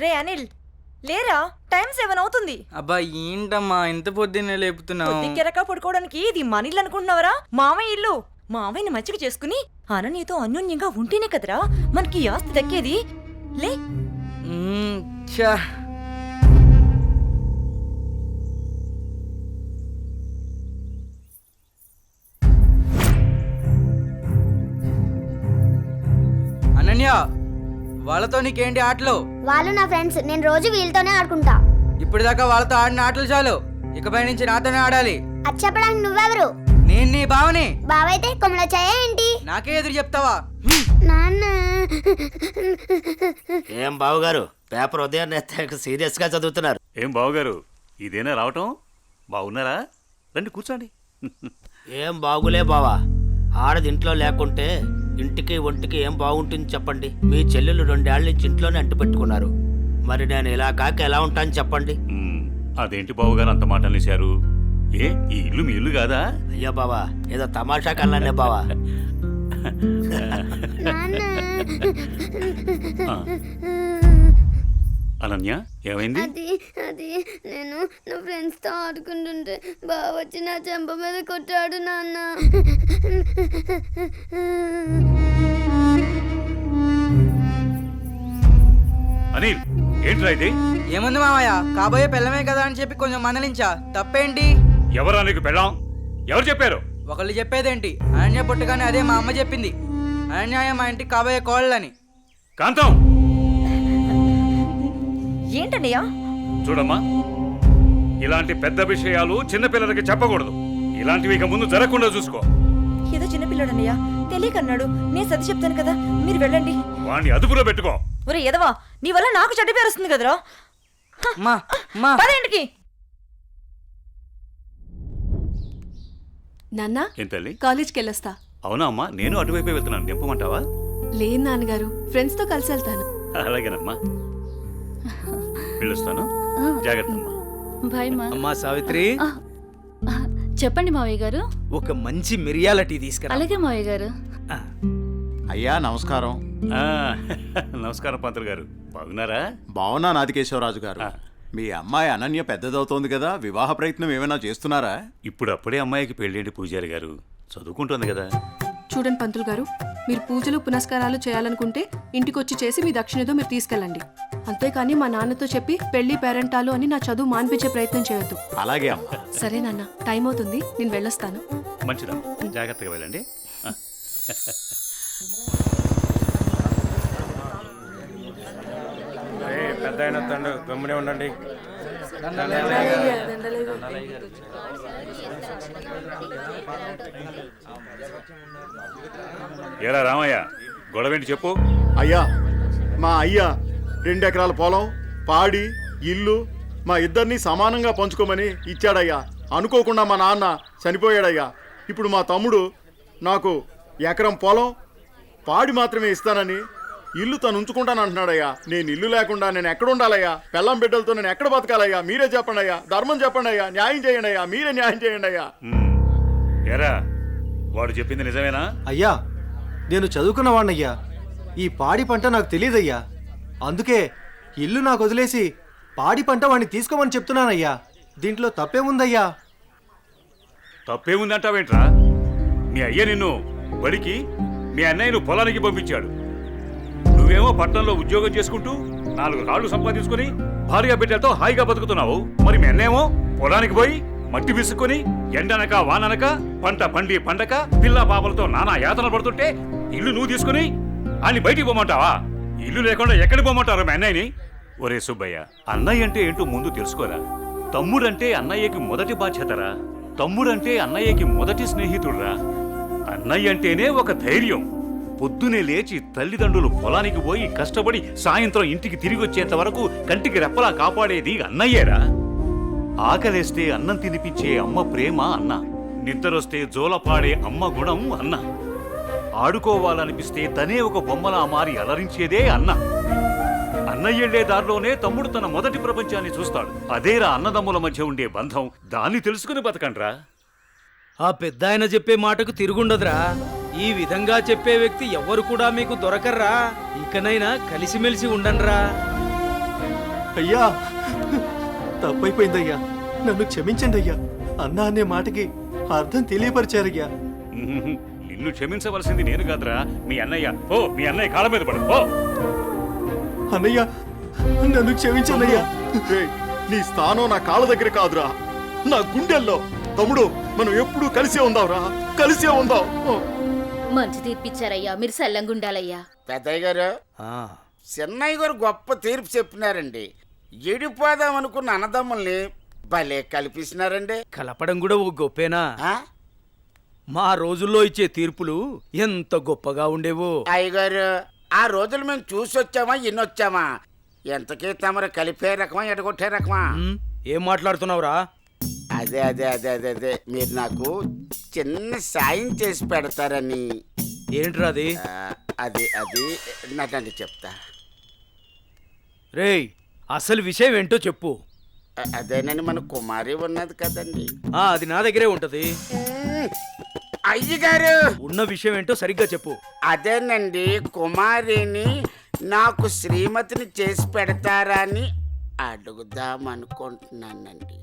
రే అనిల్ లేరా, టైం 7 అవుతుంది. అబ్బా ఏంటమ్మా ఇంత పొద్దున్నే లేపుతున్నావు? పొద్దుకెరక పడుకోవడానికి ఇది మన ఇల్లు అనుకుంటున్నావరా? మామయ్య ఇల్లు. మామయ్యని మంచిగా చేసుకుని అననీతో అన్యోన్యంగా ఉంటేనే కదరా మనకి ఈ ఆస్తి దక్కేది. లే. ఛా. అనన్య, వాళ్ళతో నీకేంటి ఆటలు? వాళ్ళు నా ఫ్రెండ్స్, నేను రోజు వీళ్ళతోనే ఆడుకుంటా. ఇప్పటిదాకా వాళ్ళతో ఆడిన ఆటలు చాలు, ఇకపై నుంచి నాతోనే ఆడాలి. అది చెప్పడానికి నువ్వెవరు? నేను నీ బావని. బావైతే కొమ్మల చాయ ఏంటి? నాకే ఎదురు చెప్తావా? నాన్న. ఏం బావగారు, పేపర్ ఉదయాన్నే సీరియస్ గా చదువుతున్నారు? ఏం బావగారు, ఇదేనా రావటం? బాగున్నారా? రండి కూర్చోండి. ఏం బాగులే బావా, ఆడది ఇంట్లో లేకుంటే ఇంటికి ఒంటికి ఏం బాగుంటుంది చెప్పండి. మీ చెల్లెలు 2 ఏళ్ల నుంచి ఇంట్లోనే అంటు పెట్టుకున్నారు. మరి నేను ఇలా కాక ఎలా ఉంటాను చెప్పండి? అదేంటి బావగారు అంత మాట అనేశారు? ఏ ఈ ఇల్లు మీ ఇల్లు కాదా? అయ్యో బావా, ఏదో తమాషా కల్లానే బావా. అనన్య ఏమైంది? అది నేను నా ఫ్రెండ్స్ తో ఆడుకుంటుంటే బావ వచ్చి నా చెంప మీద కొట్టాడు నాన్న. అనిల్ ఏంట్రా ఇది? ఏముంది మామయ్య, కాబోయే పెళ్ళమే కదా అని చెప్పి కొంచెం మందలించా, తప్పేంటి? ఎవరా నీకు పెళ్ళాం? ఎవరు చెప్పారు? ఒకళ్ళు చెప్పేదేంటి, అనన్య పుట్టగానే అదే మా అమ్మ చెప్పింది. అనన్య మా ఇంటికి కాబోయే కోళ్ళని. కాంతం, ఏంటన్నయ్యా? చూడమ్మా, ఇలాంటి పెద్ద విషయాలు చిన్నపిల్లలకి చెప్పకూడదు. ఇలాంటివి ఇక ముందు జరగకుండా చూసుకో. ఏదో చిన్నపిల్లడన్నయ్యా, తెలియకన్నాడు. నేను సర్ది చెప్తాను కదా, మీరు వెళ్ళండి. వాణ్ణి అదుపులో పెట్టుకో. ఒరే ఎదవా, నీ వల్ల నాకు చెడ్డ పేరు వస్తుంది కదరా. పదేంటికి నాన్నా, ఏం తల్లి? కాలేజ్కి వెళ్ళొస్తా. అవునా అమ్మా, నేను అటువైపే వెళ్తున్నాను. నింపమంటావా? లేదు నాన్నగారు, ఫ్రెండ్స్ తో కలిసి వెళ్తాను. అలాగేనమ్మా, వెళ్ళొస్తాను. జాగ్రత్త అమ్మా. బాయ్ మా. అమ్మా సావిత్రి, చెప్పండి మావయ్య గారు. ఒక మంచి మిరియాల టీ తీసుకురా. అలాగే మావయ్య గారు. అయ్యా నమస్కారం. ఆ, నమస్కారం పంతులు గారు, బాగున్నారా? బాగున్నా నాదికేశ్వరరాజు గారు. మీ అమ్మాయి అనన్య పెద్దదవుతోంది కదా, వివాహ ప్రయత్నం ఏమైనా చేస్తున్నారా? ఇప్పుడు అప్పుడే అమ్మాయికి పెళ్ళేంటి పూజారి గారు, చదువుకుంటుంది కదా. చూడండి పంతులు గారు, మీరు పూజలు పునస్కారాలు చేయాలనుకుంటే ఇంటికొచ్చి చేసి మీ దక్షిణతో మీరు తీసుకెళ్ళండి. అంతేకాని మా నాన్నతో చెప్పి పెళ్లి పేరెంటాలు అని నా చదువు మాన్పించే ప్రయత్నం చేయొద్దు. అలాగే అమ్మా. సరే నాన్న, టైం అవుతుంది, నేను వెళ్ళొస్తాను. మంచిదమ్మా, జాగ్రత్తగా వెళ్ళండి. పెద్ద అయిన తండ్రి గమ్మునే ఉండండి. ఏరా రామయ్య, గొడవేంటి చెప్పు. అయ్యా, మా అయ్యా 2 ఎకరాల పొలం, పాడి, ఇల్లు మా ఇద్దరిని సమానంగా పంచుకోమని ఇచ్చాడయ్యా. అనుకోకుండా మా నాన్న చనిపోయాడయ్యా. ఇప్పుడు మా తమ్ముడు నాకు ఎకరం పొలం, పాడి మాత్రమే ఇస్తానని ఇల్లు తను ఉంచుకుంటానంటున్నాడయ్యా. నేను ఇల్లు లేకుండా నేను ఎక్కడ ఉండాలయ్యా? పెళ్ళం బిడ్డలతో నేను ఎక్కడ బతకాలయ్యా? మీరే చెప్పండి అయ్యా, ధర్మం చెప్పండి అయ్యా, న్యాయం చేయండి అయ్యా, మీరే న్యాయం చేయండి అయ్యా. ఏరా, వాడు చెప్పింది నిజమేనా? అయ్యా, నేను చదువుకున్నవాణ్ణయ్యా. ఈ పాడి పంట నాకు తెలియదయ్యా. అందుకే ఇల్లు నాకు వదిలేసి పాడి పంట వాడిని తీసుకోమని చెప్తున్నానయ్యా. దీంట్లో తప్పేముందయ్యా? తప్పేముందంటావేంట్రా? మీ అయ్య నిన్ను బడికి, మీ అన్నయ్యను పొలానికి పంపించాడు. నువ్వేమో పట్టణంలో ఉద్యోగం చేసుకుంటూ 4 రాళ్లు సంపాదించుకుని భార్య బిడ్డలతో హాయిగా బతుకుతున్నావు. మరి మీ అన్నేమో పొలానికి పోయి మట్టి విసుక్కుని ఎండనక వాననక పంట పండి పండక పిల్ల పాపలతో నానా యాతన పడుతుంటే ఇల్లు నువ్వు తీసుకుని అని బయటికి పోమంటావా? ఇల్లు లేకుండా ఎక్కడికి పోమంటారు మీ అన్నయ్యని? ఒరే సుబ్బయ్య, అన్నయ్య అంటే ఏంటో ముందు తెలుసుకోరా. తమ్ముడంటే అన్నయ్యకి మొదటి బాధ్యతరా. తమ్ముడంటే అన్నయ్యకి మొదటి స్నేహితుడురా. అన్నయ్య అంటేనే ఒక ధైర్యం. పొద్దునే లేచి తల్లిదండ్రులు పొలానికి పోయి కష్టపడి సాయంత్రం ఇంటికి తిరిగి వచ్చేంత వరకు కంటికి రెప్పలా కాపాడేది అన్నయ్యేరా. ఆకలేస్తే అన్నం తినిపించే అమ్మ ప్రేమ అన్న, నిద్రొస్తే జోలపాడే అమ్మ గుణం అన్న, ఆడుకోవాలనిపిస్తే తనే ఒక బొమ్మలా మారి అలరించేదే అన్న. అన్నయ్యెళ్లే దారిలోనే తమ్ముడు తన మొదటి ప్రపంచాన్ని చూస్తాడు. అదేరా అన్నదమ్ముల మధ్య ఉండే బంధం. దాన్ని తెలుసుకుని బతకండ్రా. ఆ పెద్ద ఆయన చెప్పే మాటకు తిరుగుండదురా. ఈ విధంగా చెప్పే వ్యక్తి ఎవ్వరు కూడా మీకు దొరకర్రా. ఇకనైనా కలిసిమెలిసి ఉండండ్రా. అయ్యా తప్పైపోయిందయ్యా, నన్ను క్షమించండి అయ్యా. అన్నా అనే మాటకి అర్థం తెలియపరిచారయ్యా. నిన్ను క్షమించవలసింది నేను కాదురా, మీ అన్నయ్య. ఓ మీ అన్నయ్య కాళ్ళ మీద పడు. ఓ అన్నయ్య నన్ను క్షమించండియ్యా. రేయ్, నీ స్థానం నా కాళ్ళ దగ్గర కాదురా, నా గుండెల్లో. తమ్ముడు, మనం ఎప్పుడూ కలిసే ఉందాంరా, కలిసే ఉందాం. మంచి తీర్పిచ్చారయ్యా, మీరు సల్లంగుండాలయ్యా. పెద్దయ్య గారు, చిన్నయ్య గారు గొప్ప తీర్పు చెప్పినారండి. ఎడిపోదాం అనుకున్న అన్నదమ్ముల్ని భలే కల్పిస్తున్నారండి. కలపడం కూడా ఓ గొప్పేనా? ఆ? మా రోజుల్లో ఇచ్చే తీర్పులు ఎంత గొప్పగా ఉండేవో. అయ్యగారు, ఆ రోజులు మేము చూసొచ్చామా ఎన్నొచ్చామా? ఎంతకీ తమరు కలిపే రకమా ఎడగొట్టే రకమా? ఏం మాట్లాడుతున్నావురా? అదే అదే అదే అదే అదే మీరు నాకు చిన్న సాయం చేసి పెడతారని. ఏంట్రా అది? అది అది నాకండి చెప్తా. రేయ్, అసలు విషయం ఏంటో చెప్పు. అదేనని మన కుమారి ఉన్నది కదండి. అది నా దగ్గరే ఉంటది. అయ్యగారు, ఉన్న విషయం ఏంటో సరిగ్గా చెప్పు. అదేనండి, కుమారిని నాకు శ్రీమతిని చేసి పెడతారా అని అడుగుదామనుకుంటున్నానండి.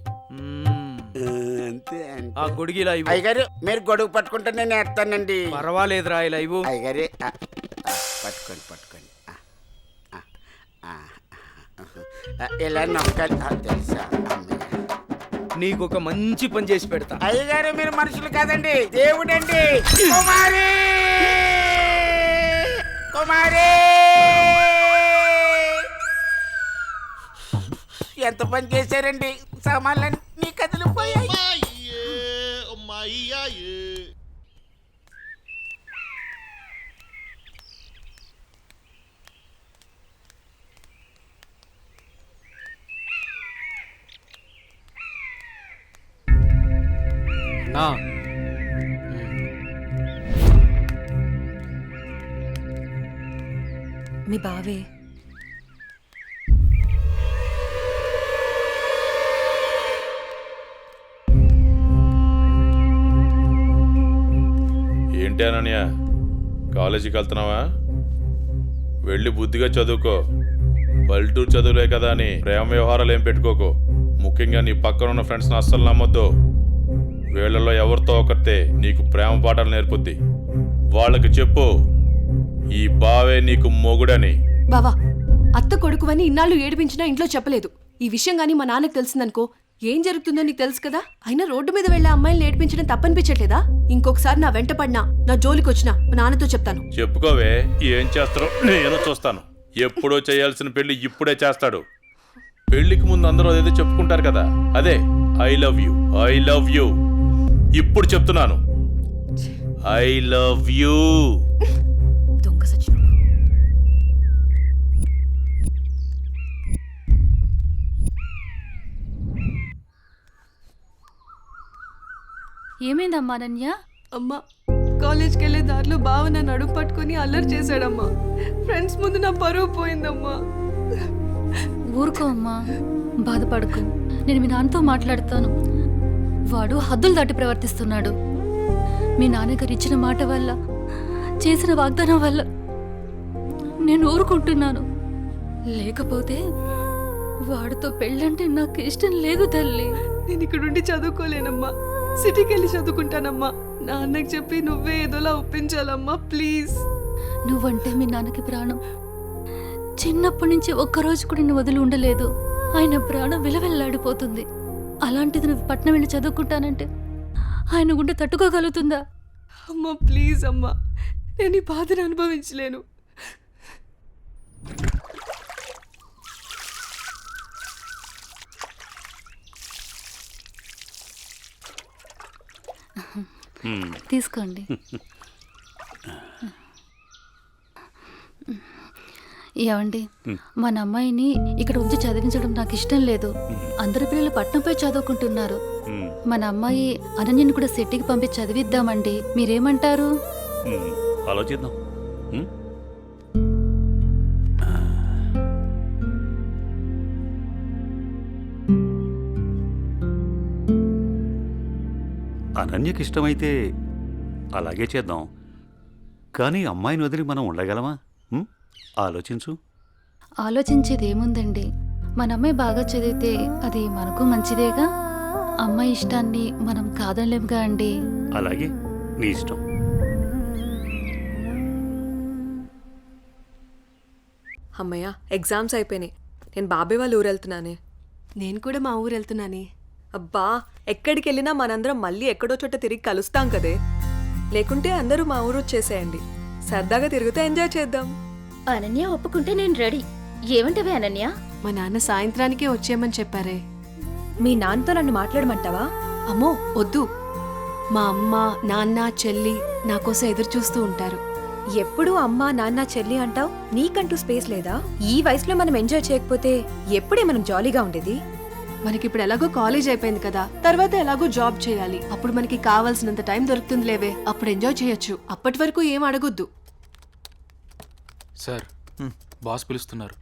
అంతే అంతే. ఆ గొడుగు ఇలా ఇవ్వు. అయ్యగారు, మీరు గొడుగు పట్టుకుంటే నేను వేస్తానండి. పర్వాలేదురా, ఇలా ఇవ్వు. అయ్యగారే, పట్టుకోండి పట్టుకోండి. ఇలా నమ్మకాలి తెలుసా? నీకొక మంచి పని చేసి పెడతా. అయ్యగారు, మీరు మనుషులు కాదండి, దేవుడండి. కుమారి, కుమారి, ఎంత పని చేశారండి, సామాన్లన్నీ కదిలిపోయాయి. మీ బావే ఏంటి అనన్య, కాలేజీకి వెళ్తున్నావా? వెళ్ళి బుద్ధిగా చదువుకో. పల్లెటూరు చదువులే కదా అని ప్రేమ వ్యవహారాలు ఏం పెట్టుకోకు. ముఖ్యంగా నీ పక్కన ఉన్న ఫ్రెండ్స్ని అస్సలు నమ్మొద్దు. వీళ్ళల్లో ఎవరితో ఒకరితే నీకు ప్రేమ పాఠాలు నేర్పుద్ది. వాళ్ళకి చెప్పు, ఈ బావే నీకు మొగుడని. బావా, అత్త కొడుకువని ఇన్నాళ్ళు ఏడిపించినా ఇంట్లో చెప్పలేదు. ఈ విషయం గానీ మా నాన్నకు తెలిసిందనుకో ఏం జరుగుతుందో నీకు తెలుసు కదా. అయినా రోడ్డు మీద వెళ్లే అమ్మాయిలు ఏడిపించడం తప్పనిపించట్లేదా? ఇంకొకసారి నా వెంట పడినా, నా జోలికి వచ్చినా మా నాన్నతో చెప్తాను. చెప్పుకోవే, ఏం చేస్తారో నేను చూస్తాను. ఎప్పుడో చేయాల్సిన పెళ్లి ఇప్పుడే చేస్తాడు. పెళ్లికి ముందు అందరూ అదేదో చెప్పుకుంటారు కదా, అదే I love you, I love you. ఇప్పుడు చెప్తున్నాను, ఐ లవ్ యూ. దొంగ సచ్చినోడు. ఏమైందమ్మా అనన్య? అమ్మా, కాలేజ్కి వెళ్ళే దారిలో బావ నా నడుము పట్టుకుని అల్లరి చేశాడమ్మా. ఫ్రెండ్స్ ముందు నా పరువు పోయిందమ్మా. ఊరుకో అమ్మా, బాధపడకు. నేను మీ నాన్నతో మాట్లాడతాను. వాడు హద్దులు దాటి ప్రవర్తిస్తున్నాడు. మీ నాన్నగారు ఇచ్చిన మాట వల్ల, చేసిన వాగ్దానం వల్ల నేను ఊరుకుంటున్నాను. లేకపోతే వాడితో పెళ్ళంటే నాకు ఇష్టం లేదు తల్లి. నేను ఇక్కడుండి చదువుకోలేనమ్మా, సిటీకి వెళ్ళి చదువుకుంటానమ్మా. నాన్నకి చెప్పి నువ్వే ఏదోలా ఒప్పించాలమ్మా, ప్లీజ్. నువ్వంటే మీ నాన్నకి ప్రాణం. చిన్నప్పటి నుంచి ఒక్కరోజు కూడా నిన్ను వదిలి ఉండలేదు. ఆయన ప్రాణం విలవెల్లాడిపోతుంది. అలాంటిది నువ్వు పట్నం వెళ్ళి చదువుకుంటానంటే ఆయన గుండె తట్టుకోగలుగుతుందా? అమ్మా ప్లీజ్ అమ్మా, నేను ఈ బాధను అనుభవించలేను. తీసుకోండి. ఏమండి, మన అమ్మాయిని ఇక్కడ ఉంచి చదివించడం నాకు ఇష్టం లేదు. అందరి పిల్లలు పట్నంపై చదువుకుంటున్నారు. మన అమ్మాయి అనన్యని కూడా సిటీకి పంపించి చదివిద్దామండి. మీరేమంటారు? ఆలోచిద్దాం. అనన్యకి ఇష్టమైతే అలాగే చేద్దాం. కానీ అమ్మాయిని వదిలి మనం ఉండగలమా? ఆలోచించు. ఆలోచించేది ఏముందండి, మన అమ్మాయి బాగా చదివితే అది మనకు మంచిదేగా. అమ్మాయి ఇష్టాన్ని మనం కాదనలేముగా అండి. అలాగే నీ ఇష్టం. అమ్మయ్య, ఎగ్జామ్స్ అయిపోయినాయి. నేను బాబాయ్ వాళ్ళ ఊరు వెళ్తున్నానే. నేను కూడా మా ఊరు వెళ్తున్నానే. అబ్బా, ఎక్కడికి వెళ్ళినా మనందరం మళ్ళీ ఎక్కడో చోట తిరిగి కలుస్తాం కదే. లేకుంటే అందరూ మా ఊరు వచ్చేసేయండి. సరదాగా తిరుగుతూ ఎంజాయ్ చేద్దాం. అనన్య ఒప్పుకుంటే నేను రెడీ. ఏమంటవే అనన్య? మా నాన్న సాయంత్రానికే వచ్చేయమని చెప్పారే. మీ నాన్నతో నన్ను మాట్లాడమంటావా? అమ్మో వద్దు. మా అమ్మ నాన్న చెల్లి నా కోసం ఎదురు చూస్తూ ఉంటారు. ఎప్పుడూ అమ్మా నాన్న చెల్లి అంటావు. నీకంటూ స్పేస్ లేదా? ఈ వయసులో మనం ఎంజాయ్ చేయకపోతే ఎప్పుడే మనం జాలీగా ఉండేది? మనకిప్పుడు ఎలాగో కాలేజ్ అయిపోయింది కదా, తర్వాత ఎలాగో జాబ్ చేయాలి. అప్పుడు మనకి కావాల్సినంత టైం దొరుకుతుంది లేవే, అప్పుడు ఎంజాయ్ చేయొచ్చు. అప్పటి వరకు ఏం అడగొద్దు. సార్, బాస్ పిలుస్తున్నారు.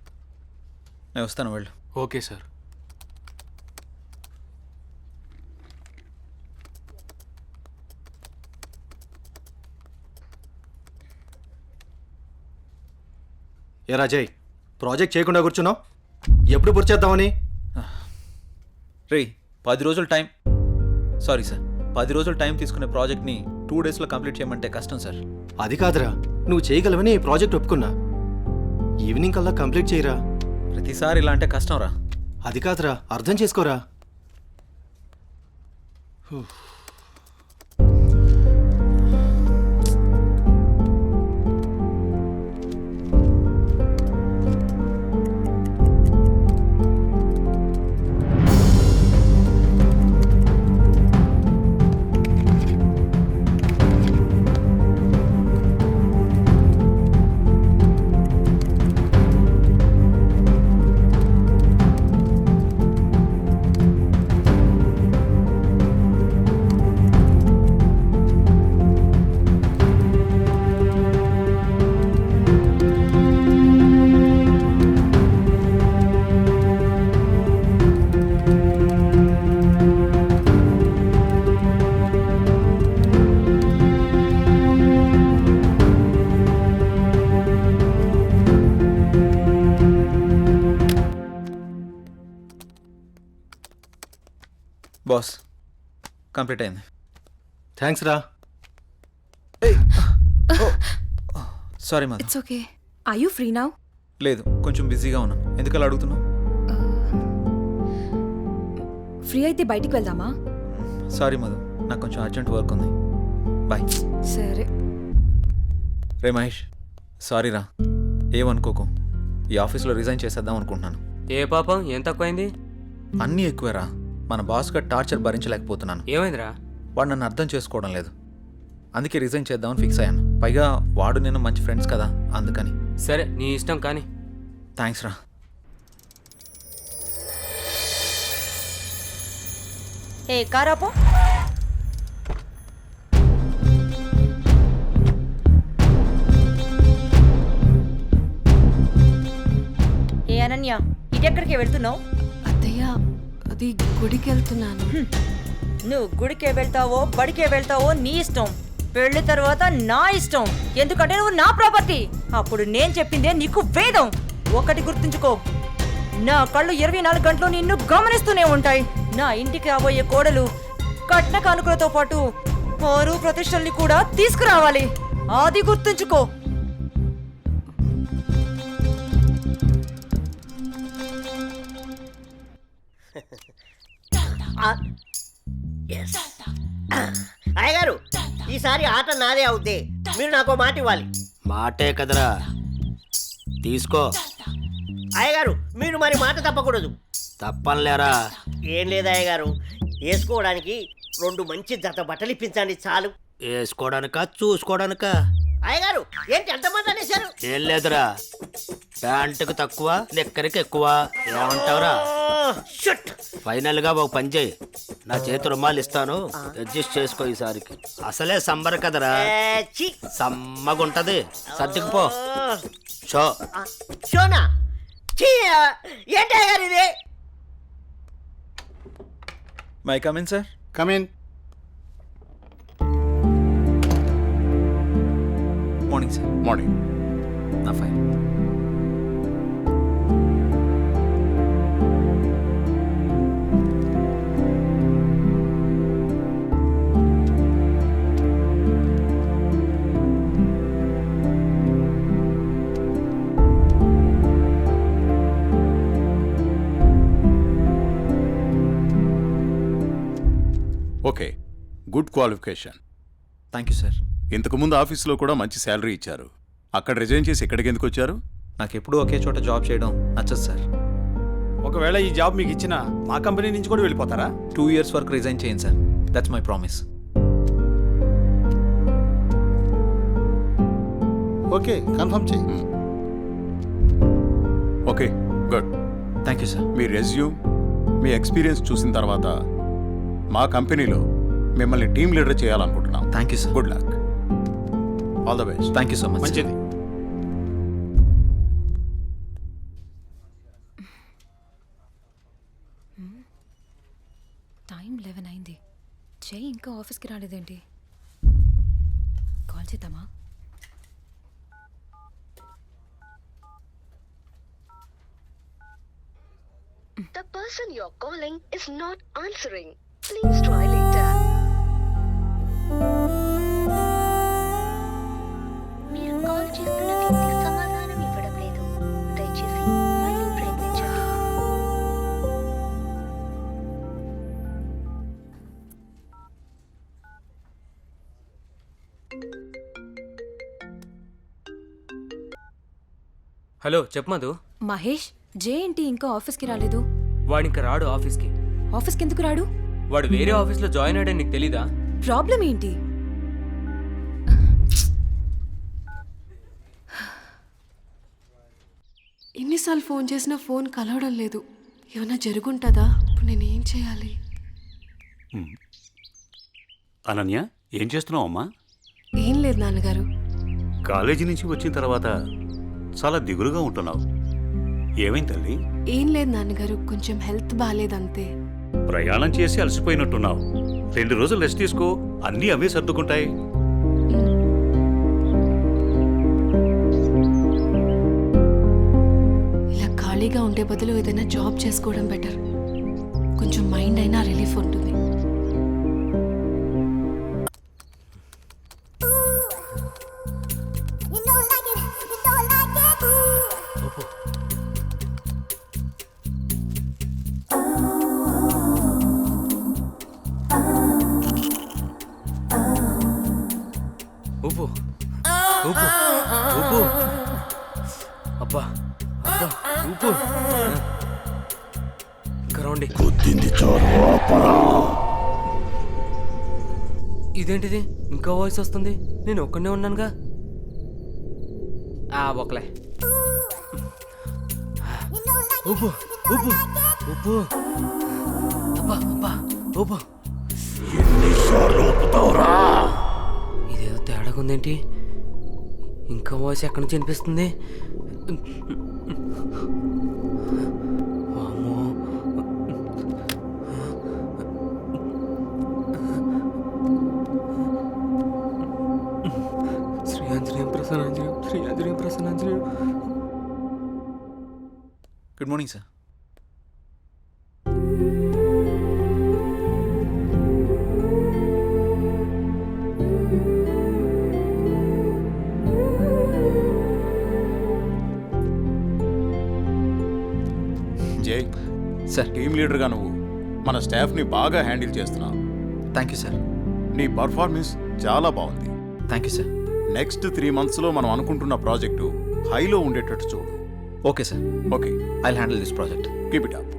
నేను వస్తాను, వెళ్ళు. Okay sir. ఏ రాజయ్, ప్రాజెక్ట్ చేయకుండా కూర్చున్నావు? ఎప్పుడు పూర్తి చేద్దామని? రే, 10 రోజులు టైం. సారీ సార్, 10 రోజులు టైం తీసుకునే ప్రాజెక్ట్ని 2 డేస్లో కంప్లీట్ చేయమంటే కష్టం సార్. అది కాదురా, నువ్వు చేయగలవని ఈ ప్రాజెక్ట్ ఒప్పుకున్నా. ఈవినింగ్ కల్లా కంప్లీట్ చేయరా. ప్రతిసారి ఇలా అంటే కష్టం రా. అది కాదురా, అర్థం చేసుకోరా. బాస్, కంప్లీట్ అయింది. థ్యాంక్స్ రా. Sorry Madhu. It's okay. Are you free now? లేదు, కొంచెం బిజీగా ఉన్నాను. ఎందుకలా అడుగుతున్నావు? ఫ్రీ అయితే బయటికి వెళ్దామా? సారీ మధు, నాకు కొంచెం అర్జెంట్ వర్క్ ఉంది. బాయ్. సరే. రే మహేష్, సారీ రా, ఏమనుకోకు. ఈ ఆఫీస్లో రిజైన్ చేసేద్దాం అనుకుంటున్నాను. ఏ పాపం, ఏం తక్కువైంది? అన్నీ ఎక్కువేరా. మన బాస్గా టార్చర్ భరించలేకపోతున్నాను. ఏమైందిరా? వాడు నన్ను అర్థం చేసుకోవడం లేదు. అందుకే రిజైన్ చేద్దామని ఫిక్స్ అయ్యాను. పైగా వాడు నేను మంచి ఫ్రెండ్స్ కదా, అందుకని. సరే, నీ ఇష్టం కానీ. థ్యాంక్స్ రా. ఏ కారాపో. ఏ అనన్య, ఇటెక్కడికి వెళ్తున్నావు? అత్తయ్య, అది గుడికి వెళ్తున్నాను. నువ్వు గుడికే వెళ్తావో బడికే వెళ్తావో నీ ఇష్టం. పెళ్లి తర్వాత నా ఇష్టం. ఎందుకంటే నువ్వు నా ప్రాపర్టీ. అప్పుడు నేను చెప్పిందే నీకు వేదం. ఒకటి గుర్తుంచుకో, నా కళ్ళు 24 గంటలు నిన్ను గమనిస్తూనే ఉంటాయి. నా ఇంటికి రాబోయే కోడలు కట్న కానుకలతో పాటు పరువు ప్రతిష్టల్ని కూడా తీసుకురావాలి. అది గుర్తుంచుకో. అయ్యగారు, ఈసారి ఆట నాదే అవుద్ది. మీరు నాకు మాట ఇవ్వాలి. మాటే కదరా, తీసుకో. అయ్యగారు, మీరు మరి మాట తప్పకూడదు. తప్పనిలేరా. ఏం లేదు అయ్యగారు, వేసుకోవడానికి 2 మంచి జత బట్టలు ఇప్పించండి చాలు. వేసుకోవడానికా చూసుకోవడానికా? అయ్యగారు, ఏంటి ఎంతమంది అనేశారు? ఏం లేదురా, ప్యాంటుకు తక్కువ నిక్కరికి ఎక్కువ. ఏమంటావురా? ఫైనల్ గా ఒక పని చేయి, నా చేతి రుమాలు ఇస్తాను, అడ్జస్ట్ చేసుకో ఈసారికి. అసలే సమ్మర్ కదరా, సమ్మగుంటది. సర్దుకుపో. షో షోనా? ఏంటి అయ్యగారు ఇది? May come in sir. Come in. Morning sir. Morning. నా fine. Okay, good qualification. Thank you sir. ఇంతకుముందు ఆఫీస్లో కూడా మంచి శాలరీ ఇచ్చారు. అక్కడ రిజైన్ చేసి ఇక్కడికి ఎందుకు వచ్చారు? నాకు ఎప్పుడూ ఒకే చోట జాబ్ చేయడం నచ్చదు సార్. ఒకవేళ ఈ జాబ్ మీకు ఇచ్చినా మా కంపెనీ నుంచి కూడా వెళ్ళిపోతారా? 2 years వరకు రిజైన్ చేయండి sir. That's my promise. Okay, confirm చేయి. Okay, good. Thank you sir. మీ రెజ్యూమ్, మీ ఎక్స్పీరియన్స్ చూసిన తర్వాత మా కంపెనీలో మిమ్మల్ని టీమ్ లీడర్ చేయాలనుకుంటున్నాం. Thank you sir. Good luck. All the best. Thank you so much. మంచిది. టైం 11 అయింది. జై ఇంకా ఆఫీస్కి రాలేదేంటి? కాల్ చేద్దామా? The person you're calling is not answering. Please try later. మీరు కాల్ చేస్తున్న వ్యక్తి సమాధానం ఇవ్వడం లేదు. దయచేసి మళ్ళీ ప్రయత్నించండి. హలో చెప్పు మధు. మహేష్, జే ఏంటి ఇంకా ఆఫీస్కి రాలేదు? వాడు ఇంకా రాడు ఆఫీస్కి. ఆఫీస్కి ఎందుకు రాడు? వాడు వేరే ఆఫీస్లో జాయిన్ అయ్యాడని నీకు తెలీదా? ప్రాబ్లం ఏంటి? ఎన్నిసార్లు ఫోన్ చేసినా ఫోన్ కలవడం లేదు. ఏమైనా జరుగుంటుందా? ఇప్పుడు నేను ఏం చేయాలి? అనన్య, ఏం చేస్తున్నావు అమ్మా? ఏం లేదు నాన్నగారు. కాలేజీ నుంచి వచ్చిన తర్వాత చాలా దిగులుగా ఉంటున్నావు. ఏమైంది తల్లి? ఏం లేదు నాన్నగారు, కొంచెం హెల్త్ బాగాలేదంతే. ప్రయాణం చేసి అలసిపోయినట్టున్నావు. 2 రోజులు రెస్ట్ తీసుకో, అన్నీ అవే సర్దుకుంటాయి. ఇలా ఖాళీగా ఉండే బదులు ఏదైనా జాబ్ చేసుకోవడం బెటర్. కొంచెం మైండ్ అయినా రిలీఫ్ ఉంటుంది. ఊపు ఊపు ఊపు. అబ్బా అబ్బా ఊపు. ఇంకా రండి. ఇదేంటిది ఇంకా వాయిస్ వస్తుంది? నేను ఒక్కనే ఉన్నానుగా. ఒకలే. ఊపు ఊపు ఊపు. అబ్బా అబ్బా ఊపు. ఇదేదో తేడాగా ఉందేంటి? ఇంకా వాయిస్ ఎక్కడి నుంచి వినిపిస్తుంది? వామ్మో. శ్రీ ఆంజనేయం ప్రసన్నాంజనేయం, శ్రీ ఆంజనేయం ప్రసన్నాంజనేయం. Good morning sir. Jai sir. Team లీడర్గా నువ్వు మన స్టాఫ్ని బాగా హ్యాండిల్ చేస్తున్నావు. Thank you sir. నీ పర్ఫార్మెన్స్ చాలా బాగుంది. Thank you sir. నెక్స్ట్ 3 monthsలో మనం అనుకుంటున్న ప్రాజెక్టు హైలో ఉండేటట్టు చూడు. Okay sir. Okay, I handle this project. Keep it up.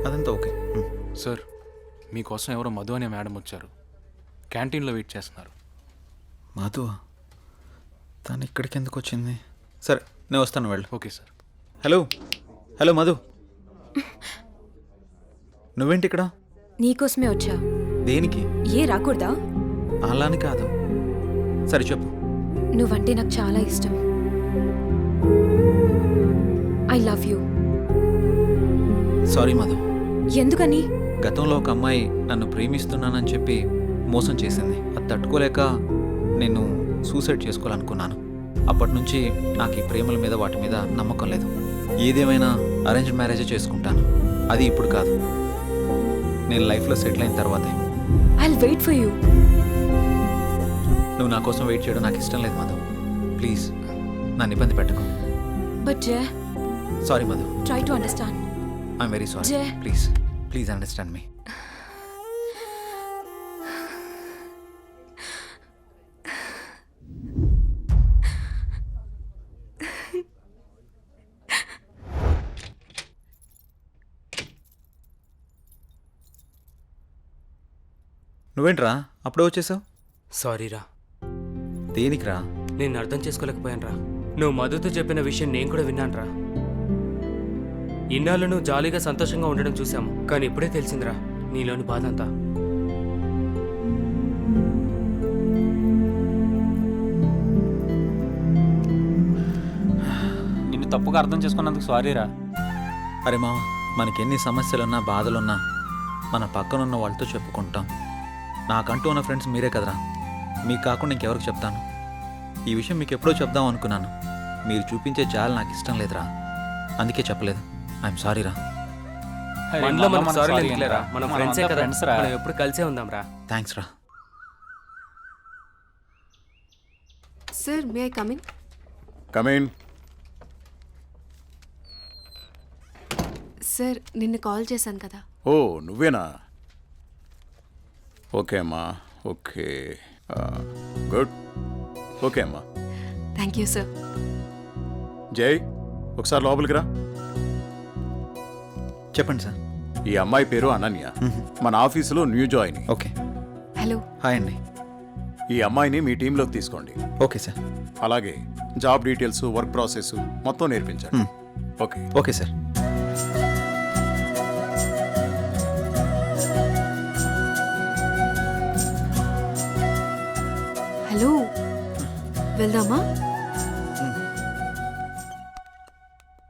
అదంతా ఓకే. సార్, మీకోసం ఎవరో మధు అనే మేడం వచ్చారు. క్యాంటీన్లో వెయిట్ చేస్తున్నారు. మధు? తను ఇక్కడికి ఎందుకు వచ్చింది? సరే, నేను వస్తాను, వెళ్ళు. Okay sir. Hello hello Madhu, నువ్వేంటి ఇక్కడ? నీకోసమే వచ్చా. దేనికి? ఏ రాకూడదా? అలాని కాదు. సరే చెప్పు. నువ్వంటే నాకు చాలా ఇష్టం. I love you. Sorry Madhu. ఎందుకని? గతంలో ఒక అమ్మాయి నన్ను ప్రేమిస్తున్నానని చెప్పి మోసం చేసింది. అది తట్టుకోలేక నేను సూసైడ్ చేసుకోవాలనుకున్నాను. అప్పటి నుంచి నాకు ఈ ప్రేమల మీద వాటి మీద నమ్మకం లేదు. ఏదేమైనా అరేంజ్ మ్యారేజే చేసుకుంటాను. అది ఇప్పుడు కాదు, నేను లైఫ్లో సెటిల్ అయిన తర్వాతే. I'll wait for you. నువ్వు నా కోసం వెయిట్ చేయడం నాకు ఇష్టం లేదు మధు. ప్లీజ్ నన్ను ఇబ్బంది పెట్టకు. But Jay, sorry Madhu. Try to understand. I'm very sorry. Jay, please please understand me. నువ్వేంట్రా అప్పుడే వచ్చేసావు? సారీరా, దేనికిరా? నేను అర్థం చేసుకోలేకపోయానురా. నువ్వు మధుతో చెప్పిన విషయం నేను కూడా విన్నానురా. ఇన్నాళ్ళు నువ్వు జాలీగా సంతోషంగా ఉండడం చూసాము, కానీ ఇప్పుడే తెలిసిందిరా నీలోని బాధ అంతా. నిన్ను తప్పుగా అర్థం చేసుకున్నందుకు సారీరా. అరే మామ, మనకెన్ని సమస్యలున్నా బాధలున్నా మన పక్కనున్న వాళ్ళతో చెప్పుకుంటాం. నాకంటూ ఉన్న ఫ్రెండ్స్ మీరే కదరా. మీకు కాకుండా ఇంకెవరికి చెప్తాను? ఈ విషయం మీకు ఎప్పుడో చెప్దాం అనుకున్నాను. మీరు చూపించే జాలి నాకు ఇష్టం లేదురా, అందుకే చెప్పలేదు. ఐఎమ్ సారీరా. మనలో మనకు సారీ లేదులేరా, మనం ఫ్రెండ్సే కదా, మనం ఎప్పుడు కలిసే ఉందాంరా. థ్యాంక్స్ రా. Sir, may I come in? Come in. Sir, నిన్న కాల్ చేశాను కదా. ఓ నువ్వేనా? ఓకే అమ్మా, ఓకే, గుడ్. ఓకే అమ్మా. Thank you sir. జై, ఒకసారి లోపలికి రా. చెప్పండి సార్. ఈ అమ్మాయి పేరు అనన్య, మన ఆఫీసులో new join. Okay. Hello. Hi అండి. ఈ అమ్మాయిని మీ టీంలోకి తీసుకోండి. Okay sir. అలాగే జాబ్ డీటెయిల్స్, వర్క్ ప్రాసెస్ మొత్తం నేర్పించండి. ఓకే. Okay sir. హలో, వెళ్దామా?